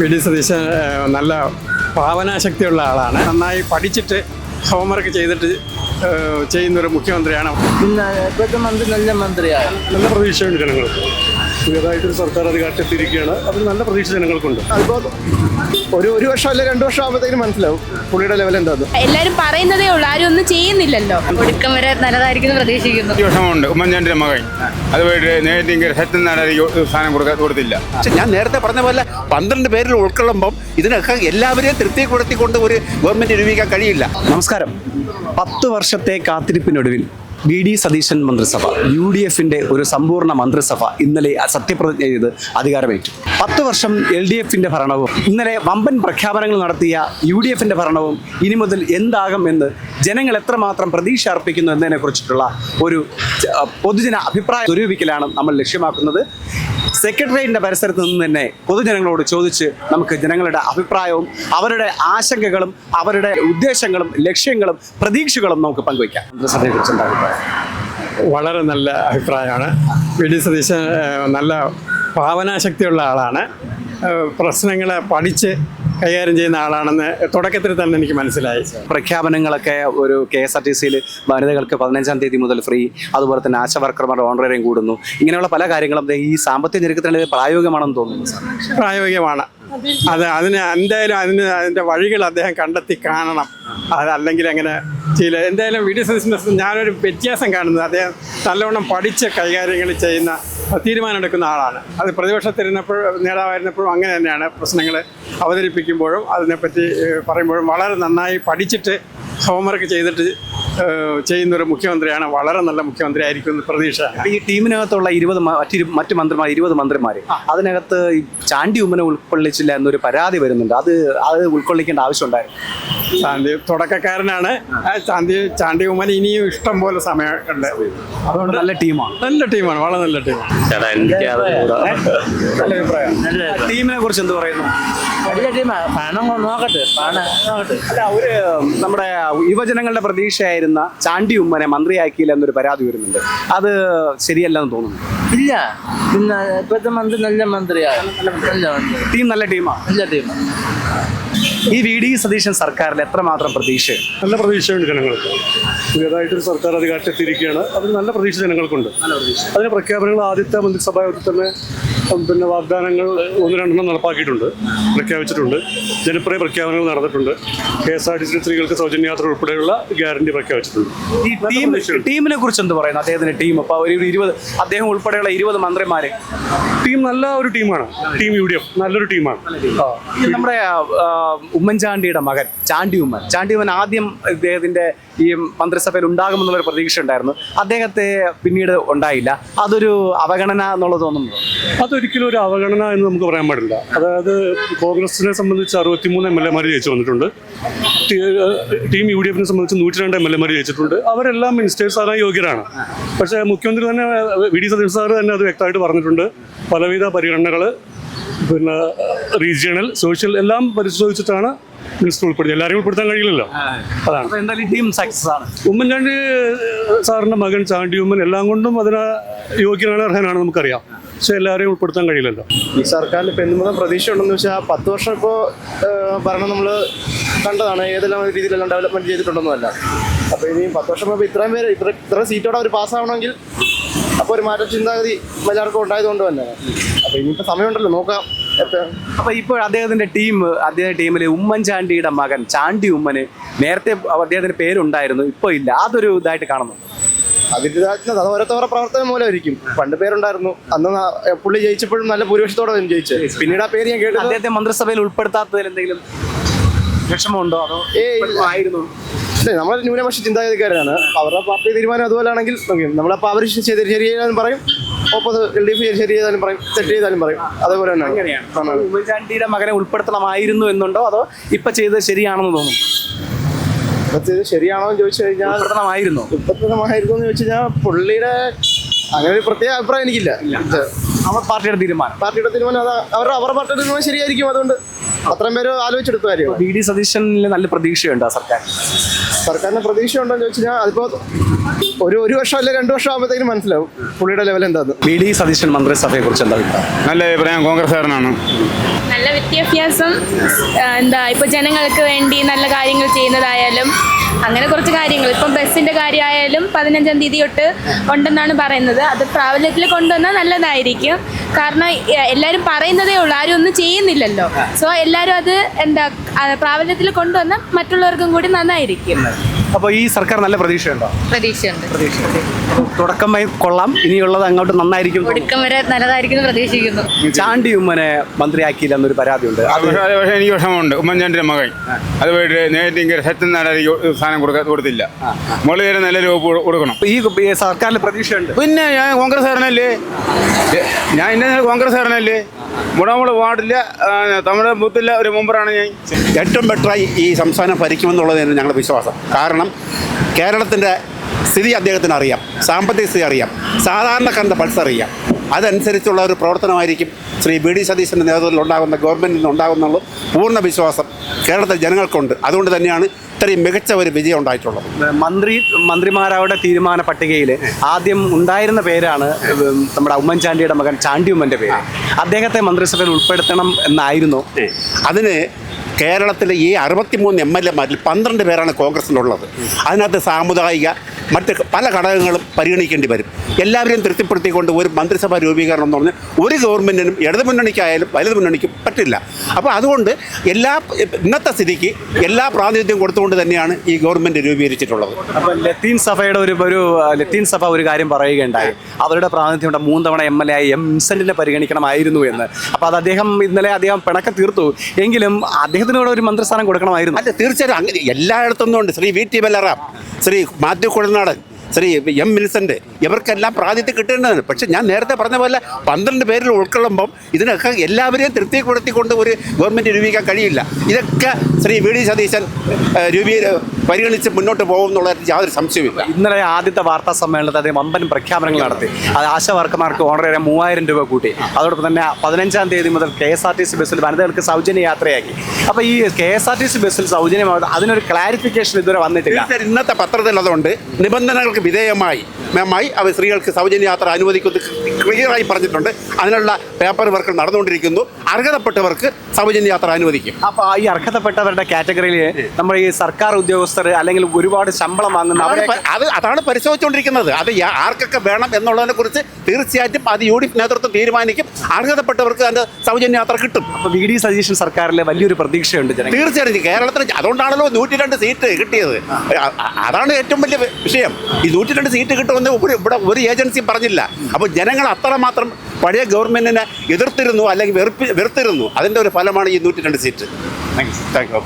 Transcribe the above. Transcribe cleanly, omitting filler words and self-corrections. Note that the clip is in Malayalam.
വി.ഡി. സതീശൻ നല്ല ഭാവനാശക്തിയുള്ള ആളാണ്. നന്നായി പഠിച്ചിട്ട് ഹോംവർക്ക് ചെയ്തിട്ട് ചെയ്യുന്നൊരു മുഖ്യമന്ത്രിയാണ്. പിന്നെ ഇപ്പോഴത്തെ മന്ത്രി നല്ല മന്ത്രിയാണ്. നല്ല പ്രതീക്ഷയുണ്ട് ജനങ്ങൾക്ക്. പുതിയതായിട്ടൊരു സർക്കാർ അധികാരത്തിലിരിക്കുകയാണ്. അതിൽ നല്ല പ്രതീക്ഷ ജനങ്ങൾക്കുണ്ട്. അതിപ്പോൾ ഒരു വർഷം അല്ലെ 2 വർഷം ആകുമ്പോഴത്തേക്കും മനസ്സിലാവും പുള്ളിയുടെ ലെവൽ എന്താന്ന്. എല്ലാരും പറയുന്നതേ ഉള്ളൂ, ആരും ഒന്നും ചെയ്യുന്നില്ലല്ലോ. ഒടുക്കം വരെ നല്ലതായിരിക്കും പ്രതീക്ഷിക്കുന്നു. വിഷമമുണ്ട്. ഉമ്മൻചാണ്ടിയുടെ മകൻ അതുപോലെ നേരത്തെ സത്യനാരായണ സ്ഥാനം കൊടുത്തില്ല. പക്ഷെ ഞാൻ നേരത്തെ പറഞ്ഞ പോലെ 12 പേരിൽ ഉൾക്കൊള്ളുമ്പം ഇതിനൊക്കെ എല്ലാവരെയും തൃപ്തിപ്പെടുത്തിക്കൊണ്ട് ഒരു ഗവൺമെന്റ് രൂപീകരിക്കാൻ കഴിയില്ല. നമസ്കാരം. 10 വർഷത്തെ കാത്തിരിപ്പിനൊടുവിൽ വി.ഡി. സതീശൻ മന്ത്രിസഭ UDFന്റെ ഒരു സമ്പൂർണ്ണ മന്ത്രിസഭ ഇന്നലെ സത്യപ്രതിജ്ഞ ചെയ്ത് അധികാരമേറ്റു. 10 വർഷം LDFന്റെ ഭരണവും ഇന്നലെ വമ്പൻ പ്രഖ്യാപനങ്ങൾ നടത്തിയ UDFന്റെ ഭരണവും ഇനി മുതൽ എന്താകും എന്ന് ജനങ്ങൾ എത്രമാത്രം പ്രതീക്ഷ അർപ്പിക്കുന്നു എന്നതിനെ കുറിച്ചിട്ടുള്ള ഒരു പൊതുജന അഭിപ്രായ സ്വരൂപിക്കലാണ് നമ്മൾ ലക്ഷ്യമാക്കുന്നത്. സെക്രട്ടേറിയറ്റിന്റെ പരിസരത്ത് നിന്ന് തന്നെ പൊതുജനങ്ങളോട് ചോദിച്ച് നമുക്ക് ജനങ്ങളുടെ അഭിപ്രായവും അവരുടെ ആശങ്കകളും അവരുടെ ഉദ്ദേശങ്ങളും ലക്ഷ്യങ്ങളും പ്രതീക്ഷകളും നമുക്ക് പങ്കുവയ്ക്കാം. മന്ത്രിസഭയെക്കുറിച്ച് എന്താ അഭിപ്രായം? വളരെ നല്ല അഭിപ്രായമാണ്. വി.ഡി. സതീശൻ നല്ല ഭാവനാശക്തിയുള്ള ആളാണ്. പ്രശ്നങ്ങളെ പഠിച്ച് കൈകാര്യം ചെയ്യുന്ന ആളാണെന്ന് തുടക്കത്തിൽ തന്നെ എനിക്ക് മനസ്സിലായി. പ്രഖ്യാപനങ്ങളൊക്കെ ഒരു KSRTCയിൽ വനിതകൾക്ക് 15-ാം തീയതി മുതൽ ഫ്രീ, അതുപോലെ തന്നെ ആശാ വർക്കർമാരുടെ ഓണറേറിയം കൂടുന്നു, ഇങ്ങനെയുള്ള പല കാര്യങ്ങളും ഈ സാമ്പത്തിക ഞെരുക്കത്തിന് പ്രായോഗികമാണെന്ന് തോന്നുന്നു. പ്രായോഗികമാണ്. അതിന് എന്തായാലും അതിൻ്റെ വഴികൾ അദ്ദേഹം കണ്ടെത്തി കാണണം. അതല്ലെങ്കിൽ അങ്ങനെ ചെയ്യില്ല. എന്തായാലും വി.ഡി. സതീശൻ ഞാനൊരു വ്യത്യാസം കാണുന്നത് അദ്ദേഹം നല്ലവണ്ണം പഠിച്ച് കൈകാര്യങ്ങൾ ചെയ്യുന്ന തീരുമാനമെടുക്കുന്ന ആളാണ്. അത് പ്രതിപക്ഷത്തിരുന്നപ്പോഴും നേതാവായിരുന്നപ്പോഴും അങ്ങനെ തന്നെയാണ്. പ്രശ്നങ്ങൾ അവതരിപ്പിക്കുമ്പോഴും അതിനെപ്പറ്റി പറയുമ്പോഴും വളരെ നന്നായി പഠിച്ചിട്ട് ഹോംവർക്ക് ചെയ്തിട്ട് ചെയ്യുന്നൊരു മുഖ്യമന്ത്രിയാണ്. വളരെ നല്ല മുഖ്യമന്ത്രി ആയിരിക്കും പ്രതീക്ഷ. ഈ ടീമിനകത്തുള്ള 20 മന്ത്രിമാർ 20 മന്ത്രിമാർ അതിനകത്ത് ചാണ്ടി ഉമ്മനെ ഉൾക്കൊള്ളിച്ചില്ല എന്നൊരു പരാതി വരുന്നുണ്ട്. അത് ഉൾക്കൊള്ളിക്കേണ്ട ആവശ്യമുണ്ടായിരുന്നു. ചാണ്ടി തുടക്കക്കാരനാണ്. ചാണ്ടി ഉമ്മൻ ഇനിയും ഇഷ്ടം പോലെ സമയമുണ്ട്. അതുകൊണ്ട് നല്ല ടീമാണ്. വളരെ നല്ല ടീമാണ്. നല്ല അഭിപ്രായം. ടീമിനെ കുറിച്ച് എന്ത് പറയുന്നു? അല്ല, നമ്മുടെ യുവജനങ്ങളുടെ പ്രതീക്ഷയായിരുന്ന ചാണ്ടി ഉമ്മനെ മന്ത്രിയാക്കിയില്ല എന്നൊരു പരാതി വരുന്നുണ്ട്. അത് ശരിയല്ലെന്ന് തോന്നുന്നു. ഇല്ല, പിന്നെ ഇപ്പോഴത്തെ മന്ത്രി നല്ല മന്ത്രിയാണ്. ടീം നല്ല ടീമാണ്. നല്ല ടീമാണ്. ഈ വി.ഡി. സതീശൻ സർക്കാരിൽ എത്രമാത്രം പ്രതീക്ഷ? നല്ല പ്രതീക്ഷയുണ്ട് ജനങ്ങൾക്ക്. പുതിയതായിട്ടൊരു സർക്കാർ അധികാരത്തിലിരിക്കുകയാണ്. അതിൽ നല്ല പ്രതീക്ഷ ജനങ്ങൾക്കുണ്ട്. അതിന് പ്രഖ്യാപനങ്ങൾ ആദ്യത്തെ മന്ത്രിസഭയിൽ തന്നെ പിന്നെ വാഗ്ദാനങ്ങൾ 1-2 നടപ്പാക്കിയിട്ടുണ്ട്, പ്രഖ്യാപിച്ചിട്ടുണ്ട്. ജനപ്രിയ പ്രഖ്യാപനങ്ങൾ നടന്നിട്ടുണ്ട്. KSRTC സ്ത്രീകൾക്ക് സൗജന്യയാത്ര ഉൾപ്പെടെയുള്ള ഗ്യാരണ്ടി പ്രഖ്യാപിച്ചിട്ടുണ്ട്. ഈ ടീമിനെ കുറിച്ച് എന്ത് പറയുന്നു? അദ്ദേഹത്തിന്റെ ടീം ഇപ്പോൾ ഒരു 20 അദ്ദേഹം ഉൾപ്പെടെയുള്ള 20 മന്ത്രിമാര് ടീം നല്ല ഒരു ടീമാണ്. ടീം UDF നല്ലൊരു ടീമാണ്. നമ്മുടെ ഉമ്മൻചാണ്ടിയുടെ മകൻ ചാണ്ടി ഉമ്മൻ ആദ്യം ഇദ്ദേഹത്തിന്റെ ഈ മന്ത്രിസഭയിൽ ഉണ്ടാകുമെന്നുള്ളൊരു പ്രതീക്ഷ ഉണ്ടായിരുന്നു. അദ്ദേഹത്തെ പിന്നീട് ഉണ്ടായില്ല. അതൊരു അവഗണന എന്നുള്ളത് തോന്നുന്നു. അതൊരിക്കലും ഒരു അവഗണന എന്ന് നമുക്ക് പറയാൻ പാടില്ല. അതായത് കോൺഗ്രസിനെ സംബന്ധിച്ച് 63 MLA ജയിച്ചു വന്നിട്ടുണ്ട്. ടീം UDFനെ സംബന്ധിച്ച് 102 MLA ജയിച്ചിട്ടുണ്ട്. അവരെല്ലാം മിനിസ്റ്റേഴ്സ് ആകാൻ യോഗ്യരാണ്. പക്ഷേ മുഖ്യമന്ത്രി തന്നെ വി.ഡി. സതീശൻ സാർ തന്നെ അത് വ്യക്തമായിട്ട് പറഞ്ഞിട്ടുണ്ട്. പലവിധ പരിഗണനകൾ പിന്നെ റീജിയണൽ സോഷ്യൽ എല്ലാം പരിശോധിച്ചിട്ടാണ് മിനിസ്റ്റർ ഉൾപ്പെടുത്തി. എല്ലാവരെയും ഉൾപ്പെടുത്താൻ കഴിയില്ലല്ലോ. അതാണ് ടീം സക്സസ് ആണ്. ഉമ്മൻചാണ്ടി സാറിൻ്റെ മകൻ ചാണ്ടി ഉമ്മൻ എല്ലാം കൊണ്ടും അതിന് യോഗ്യനാണ്, അർഹനാണ് നമുക്കറിയാം. പക്ഷെ എല്ലാവരെയും ഉൾപ്പെടുത്താൻ കഴിയില്ലല്ലോ. ഈ സർക്കാരിൽ ഇപ്പം എന്തുമാത്രം പ്രതീക്ഷ ഉണ്ടെന്ന് വെച്ചാൽ 10 വർഷം ഇപ്പോൾ ഭരണം നമ്മൾ കണ്ടതാണ്. ഏതെല്ലാം രീതിയിലെല്ലാം ഡെവലപ്മെൻറ്റ് ചെയ്തിട്ടുണ്ടെന്നല്ല. അപ്പോൾ ഇനി 10 വർഷം ഇപ്പോൾ ഇത്രയും പേര് ഇത്ര സീറ്റോടെ അവർ പാസ്സാവണമെങ്കിൽ അപ്പോൾ ഒരു മാറ്റം ചിന്താഗതി എല്ലാവർക്കും ഉണ്ടായതുകൊണ്ട് തന്നെ. അപ്പോൾ ഇനിയിപ്പോൾ സമയമുണ്ടല്ലോ, നോക്കാം. അപ്പൊ ഇപ്പോൾ അദ്ദേഹത്തിന്റെ ടീമിൽ ഉമ്മൻചാണ്ടിയുടെ മകൻ ചാണ്ടി ഉമ്മന് നേരത്തെ അദ്ദേഹത്തിന്റെ പേരുണ്ടായിരുന്നു, ഇപ്പൊ ഇല്ല. അതൊരു ഇതായിട്ട് കാണുന്നു. അതിൻ്റെ അത് ഓരോരുത്തവരുടെ പ്രവർത്തനം മൂലമായിരിക്കും. പണ്ട് പേരുണ്ടായിരുന്നു. അന്ന് പുള്ളി ജയിച്ചപ്പോഴും നല്ല ഭൂരിപക്ഷത്തോടെ ജയിച്ചത്. പിന്നീട് ആ പേര് ഞാൻ കേട്ടു. അദ്ദേഹത്തെ മന്ത്രിസഭയിൽ ഉൾപ്പെടുത്താത്തതിൽ എന്തെങ്കിലും വിഷമമുണ്ടോ? അതോ ആയിരുന്നു? നമ്മൾ ന്യൂനപക്ഷ ചിന്താഗതിക്കാരാണ്. അവരുടെ പാർട്ടി തീരുമാനം അതുപോലെയാണെങ്കിൽ നമ്മളപ്പോൾ അവർ ശരി ചെയ്താലും പറയും, ഒപ്പം LDF ശരി ചെയ്താലും പറയും, തെറ്റ് ചെയ്താലും പറയും. അതേപോലെ തന്നെ ഉമ്മൻചാണ്ടിയുടെ മകനെ ഉൾപ്പെടുത്തണമായിരുന്നു എന്നുണ്ടോ, അതോ ഇപ്പൊ ചെയ്തത് ശരിയാണെന്ന് തോന്നുന്നു? ഇപ്പത്തെ ശരിയാണോ എന്ന് ചോദിച്ചു കഴിഞ്ഞാൽ ഉൾപ്പെടുത്തണമായിരുന്നു എന്ന് ചോദിച്ചു കഴിഞ്ഞാൽ പുള്ളിയുടെ അങ്ങനെ ഒരു പ്രത്യേക അഭിപ്രായം എനിക്കില്ല. അവർ പാർട്ടിയുടെ തീരുമാനം. പാർട്ടിയുടെ തീരുമാനം അത് അവരുടെ പാർട്ടിയുടെ തീരുമാനം ശരിയായിരിക്കും. അതുകൊണ്ട് അത്രയും പേര് ആലോചിച്ചെടുത്ത കാര്യമാണ്. വി ഡി സതീശനിൽ നല്ല പ്രതീക്ഷയുണ്ട് സർക്കാർ. സർക്കാരിന് പ്രതീക്ഷ ഉണ്ടോന്ന് ചോദിച്ചു കഴിഞ്ഞാൽ അതിപ്പോ ഒരു വർഷം അല്ലെങ്കിൽ 2 വർഷം ആകുമ്പോഴത്തേക്കും മനസ്സിലാവും പുള്ളിയുടെ ലെവൽ എന്താന്ന്. വി ഡി സതീശൻ മന്ത്രിസഭയെ കുറിച്ച് എന്താ അഭിപ്രായം? നല്ല അഭിപ്രായം കോൺഗ്രസ്സുകാരനാണ്. നല്ല വിദ്യാഭ്യാസം, ഇപ്പോൾ ജനങ്ങൾക്ക് വേണ്ടി നല്ല കാര്യങ്ങൾ ചെയ്യുന്നതായാലും അങ്ങനെ കുറച്ച് കാര്യങ്ങൾ, ഇപ്പം ബസ്സിൻ്റെ കാര്യമായാലും 15-ാം തീയതി തൊട്ട് ഉണ്ടെന്നാണ് പറയുന്നത്. അത് പ്രാബല്യത്തിൽ കൊണ്ടുവന്നാൽ നല്ലതായിരിക്കും. കാരണം എല്ലാവരും പറയുന്നതേ ഉള്ളൂ, ആരും ഒന്നും ചെയ്യുന്നില്ലല്ലോ. സോ എല്ലാവരും അത് പ്രാബല്യത്തിൽ കൊണ്ടുവന്നാൽ മറ്റുള്ളവർക്കും കൂടി നന്നായിരിക്കും. അപ്പോൾ ഈ സർക്കാർ നല്ല പ്രതീക്ഷയുണ്ടോ? പ്രതീക്ഷയുണ്ട്. തുടക്കമായി കൊള്ളാം, ഇനിയുള്ളത് അങ്ങോട്ട് നന്നായിരിക്കും. ഒടുക്കം വരെ നല്ലതായിരിക്കും പ്രതീക്ഷിക്കുന്നു. ചാണ്ടി ഉമ്മനെ മന്ത്രിയാക്കിയില്ല എന്നൊരു പരാതിയുണ്ട്. പക്ഷേ എനിക്ക് വിഷമമുണ്ട്. ഉമ്മൻചാണ്ടിയുടെ മകൻ അത് പോയിട്ട് നേരിട്ട് സത്യനാരായണ സ്ഥാനം കൊടുത്തില്ല. മുകളിൽ നല്ല രൂപ കൊടുക്കണം. ഈ സർക്കാരിൽ പ്രതീക്ഷയുണ്ട്. പിന്നെ ഞാൻ കോൺഗ്രസ്സുകാരനല്ലേ, ഞാൻ ഇന്ന കോൺഗ്രസ്സുകാരനല്ലേ. മുടമുള വാർഡില്ല, തമിഴ് ബൂത്തില്ല ഒരു മെമ്പറാണ് ഞാൻ. ഏറ്റവും ബെറ്ററായി ഈ സംസ്ഥാനം ഭരിക്കുമെന്നുള്ളതാണ് ഞങ്ങളുടെ വിശ്വാസം. കാരണം കേരളത്തിൻ്റെ സ്ഥിതി അദ്ദേഹത്തിന് അറിയാം, സാമ്പത്തിക സ്ഥിതി അറിയാം, സാധാരണക്കാരൻ്റെ പൾസ് അറിയാം. അതനുസരിച്ചുള്ള ഒരു പ്രവർത്തനമായിരിക്കും ശ്രീ വി ഡി സതീശൻ്റെ നേതൃത്വത്തിൽ ഉണ്ടാകുന്ന ഗവൺമെൻറ്റിൽ നിന്ന് ഉണ്ടാകുന്നുള്ള പൂർണ്ണ വിശ്വാസം കേരളത്തിലെ ജനങ്ങൾക്കുണ്ട്. അതുകൊണ്ട് തന്നെയാണ് ഇത്രയും മികച്ച ഒരു വിജയം ഉണ്ടായിട്ടുള്ളത്. മന്ത്രിമാരവരുടെ തീരുമാന പട്ടികയിൽ ആദ്യം ഉണ്ടായിരുന്ന പേരാണ് നമ്മുടെ ഉമ്മൻചാണ്ടിയുടെ മകൻ ചാണ്ടി ഉമ്മൻ്റെ പേര്. അദ്ദേഹത്തെ മന്ത്രിസഭയിൽ ഉൾപ്പെടുത്തണം എന്നായിരുന്നു. അതിന് കേരളത്തിലെ ഈ 63 MLA-മാരിൽ 12 പേരാണ് കോൺഗ്രസിലുള്ളത്. അതിനകത്ത് സാമുദായിക മറ്റ് പല ഘടകങ്ങളും പരിഗണിക്കേണ്ടി വരും. എല്ലാവരെയും തൃപ്തിപ്പെടുത്തിക്കൊണ്ട് ഒരു മന്ത്രിസഭാ രൂപീകരണം എന്ന് പറഞ്ഞാൽ ഒരു ഗവൺമെൻറ്റിനും ഇടതു മുന്നണിക്കായാലും വലതു മുന്നണിക്കും പറ്റില്ല. അപ്പോൾ അതുകൊണ്ട് ഇന്നത്തെ സ്ഥിതിക്ക് എല്ലാ പ്രാതിനിധ്യം കൊടുത്തുകൊണ്ട് തന്നെയാണ് ഈ ഗവൺമെൻറ് രൂപീകരിച്ചിട്ടുള്ളത്. അപ്പോൾ ലത്തീൻ സഭ ഒരു കാര്യം പറയുകയുണ്ടായി. അവരുടെ പ്രാതിനിധ്യം 3 തവണ MLA ആയി വിൻസെന്റിനെ പരിഗണിക്കണമായിരുന്നു എന്ന്. അപ്പോൾ അത് ഇന്നലെ അദ്ദേഹം പിണക്ക തീർത്തു. എങ്കിലും അദ്ദേഹത്തിനോട് ഒരു മന്ത്രിസ്ഥാനം കൊടുക്കണമായിരുന്നു. അല്ല, തീർച്ചയായും അങ്ങനെ എല്ലായിടത്തും ഉണ്ട്. Shri VT Balaram, Shri Mathew Kuzhalnadan, Shri M Vincent, ഇവർക്കെല്ലാം പ്രാതിനിധ്യം കിട്ടേണ്ടതാണ്. പക്ഷെ ഞാൻ നേരത്തെ പറഞ്ഞ പോലെ 12 പേരിൽ ഉൾക്കൊള്ളുമ്പം ഇതിനൊക്കെ എല്ലാവരെയും തൃപ്തിപ്പെടുത്തിക്കൊണ്ട് ഒരു ഗവൺമെൻറ് രൂപീകരിക്കാൻ കഴിയില്ല. ഇതൊക്കെ ശ്രീ വി ഡി സതീശൻ പരിഗണിച്ച് മുന്നോട്ട് പോകും എന്നുള്ള യാതൊരു സംശയമില്ല. ഇന്നലെ ആദ്യത്തെ വാർത്താ സമ്മേളനത്തിൽ അദ്ദേഹം വമ്പൻ പ്രഖ്യാപനങ്ങൾ നടത്തി. അത് ആശാ വർക്കർമാർക്ക് ഓണറേറിയം 3000 രൂപ കൂട്ടി. അതോടൊപ്പം തന്നെ 15-ാം തീയതി മുതൽ KSRTC ബസ്സിൽ വനിതകൾക്ക് സൗജന്യ യാത്രയാക്കി. അപ്പോൾ ഈ KSRTC ബസ്സിൽ സൗജന്യമാകും, അതിനൊരു ക്ലാരിഫിക്കേഷൻ ഇതുവരെ വന്നിട്ടില്ല. ഇന്നത്തെ പത്രത്തിൽ അതുകൊണ്ട് നിബന്ധനകൾക്ക് വിധേയമായി അവർ സ്ത്രീകൾക്ക് സൗജന്യ യാത്ര അനുവദിക്കുന്നത് ക്ലിയറായി പറഞ്ഞിട്ടുണ്ട്. അതിനുള്ള പേപ്പർ വർക്ക് നടന്നുകൊണ്ടിരിക്കുന്നു. അർഹതപ്പെട്ടവർക്ക് സൗജന്യ യാത്ര അനുവദിക്കും. അപ്പോൾ ഈ അർഹതപ്പെട്ടവരുടെ കാറ്റഗറിയിൽ നമ്മൾ ഈ സർക്കാർ ഉദ്യോഗസ്ഥർ അല്ലെങ്കിൽ ഒരുപാട് ശമ്പളം വാങ്ങുന്ന അതാണ് പരിശോധിച്ചുകൊണ്ടിരിക്കുന്നത്. അത് ആർക്കൊക്കെ വേണം എന്നുള്ളതിനെ കുറിച്ച് തീർച്ചയായിട്ടും അത് UDF നേതൃത്വം തീരുമാനിക്കും. അർഹതപ്പെട്ടവർക്ക് അതിൻ്റെ സൗജന്യ യാത്ര കിട്ടും. അപ്പോൾ വി ഡി സതീശൻ സർക്കാരിൽ വലിയൊരു പ്രതീക്ഷയുണ്ട് തീർച്ചയായിട്ടും കേരളത്തിന്. അതുകൊണ്ടാണല്ലോ 102 സീറ്റ് കിട്ടിയത്. അതാണ് ഏറ്റവും വലിയ വിഷയം. ഈ 102 സീറ്റ് കിട്ടുമെന്ന് ഇവിടെ ഒരു ഏജൻസി പറഞ്ഞില്ല. അപ്പോൾ ജനങ്ങൾ അത്രമാത്രം പഴയ ഗവൺമെന്റിനെ എതിർത്തിരുന്നു അല്ലെങ്കിൽ വെറുത്തിരുന്നു. അതിൻ്റെ ഒരു ഫലമാണ് ഈ 102 സീറ്റ്. Thank you.